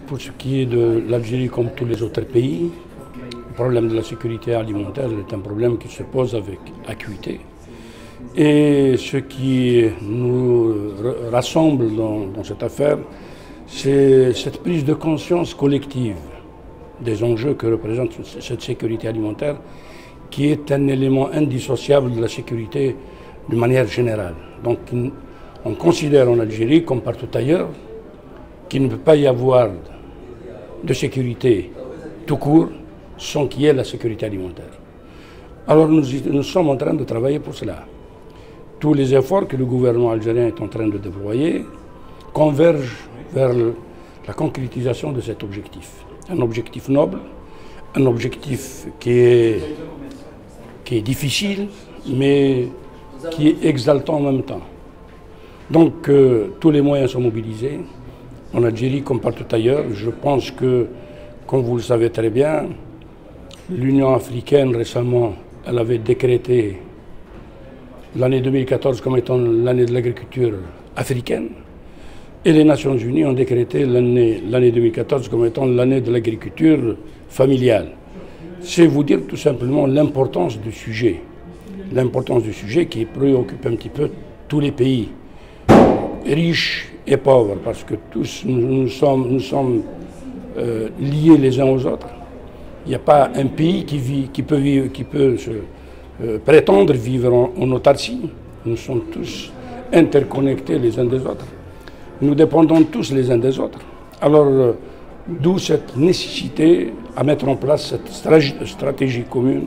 Pour ce qui est de l'Algérie, comme tous les autres pays, le problème de la sécurité alimentaire est un problème qui se pose avec acuité. Et ce qui nous rassemble dans cette affaire, c'est cette prise de conscience collective des enjeux que représente cette sécurité alimentaire, qui est un élément indissociable de la sécurité de manière générale. Donc on considère en Algérie, comme partout ailleurs, qu'il ne peut pas y avoir de sécurité tout court sans qu'il y ait la sécurité alimentaire. Alors nous sommes en train de travailler pour cela. Tous les efforts que le gouvernement algérien est en train de déployer convergent vers la concrétisation de cet objectif. Un objectif noble, un objectif qui est difficile, mais qui est exaltant en même temps. Donc tous les moyens sont mobilisés. En Algérie comme partout ailleurs, je pense que, comme vous le savez très bien, l'Union africaine récemment, elle avait décrété l'année 2014 comme étant l'année de l'agriculture africaine, et les Nations Unies ont décrété l'année 2014 comme étant l'année de l'agriculture familiale. C'est vous dire tout simplement l'importance du sujet qui préoccupe un petit peu tous les pays, riches et pauvres, parce que tous nous sommes liés les uns aux autres. Il n'y a pas un pays qui peut prétendre vivre en autarcie. Nous sommes tous interconnectés les uns des autres. Nous dépendons tous les uns des autres. Alors, d'où cette nécessité à mettre en place cette stratégie commune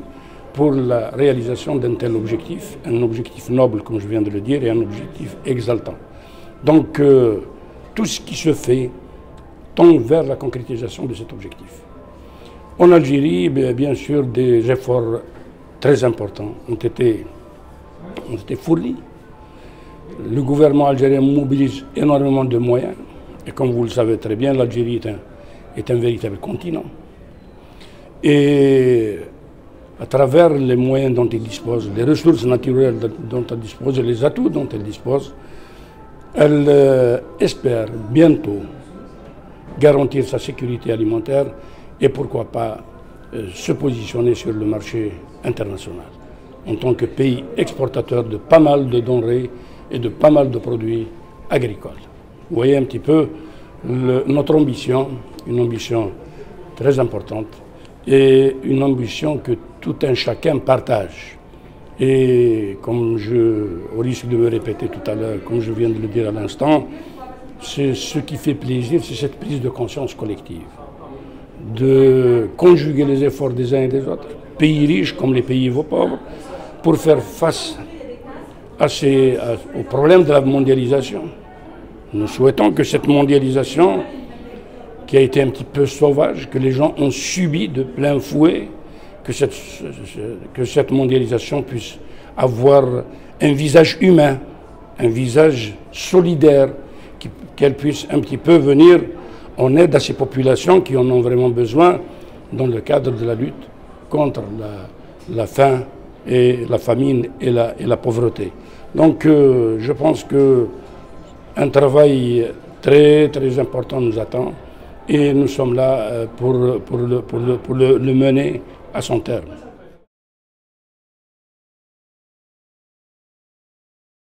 pour la réalisation d'un tel objectif, un objectif noble, comme je viens de le dire, et un objectif exaltant. Donc, tout ce qui se fait tend vers la concrétisation de cet objectif. En Algérie, bien sûr, des efforts très importants ont été fournis. Le gouvernement algérien mobilise énormément de moyens. Et comme vous le savez très bien, l'Algérie est un véritable continent. Et à travers les moyens dont il dispose, les ressources naturelles dont elle dispose, et les atouts dont elle dispose, elle espère bientôt garantir sa sécurité alimentaire et pourquoi pas se positionner sur le marché international en tant que pays exportateur de pas mal de denrées et de pas mal de produits agricoles. Vous voyez un petit peu notre ambition, une ambition très importante et une ambition que tout un chacun partage. Et comme au risque de me répéter tout à l'heure, comme je viens de le dire à l'instant, c'est ce qui fait plaisir, c'est cette prise de conscience collective, de conjuguer les efforts des uns et des autres, pays riches comme les pays pauvres, pour faire face au problème de la mondialisation. Nous souhaitons que cette mondialisation, qui a été un petit peu sauvage, que les gens ont subi de plein fouet, que cette mondialisation puisse avoir un visage humain, un visage solidaire, qu'elle puisse un petit peu venir en aide à ces populations qui en ont vraiment besoin dans le cadre de la lutte contre la faim et la famine et la pauvreté. Donc je pense qu'un travail très très important nous attend et nous sommes là pour le mener à son terme.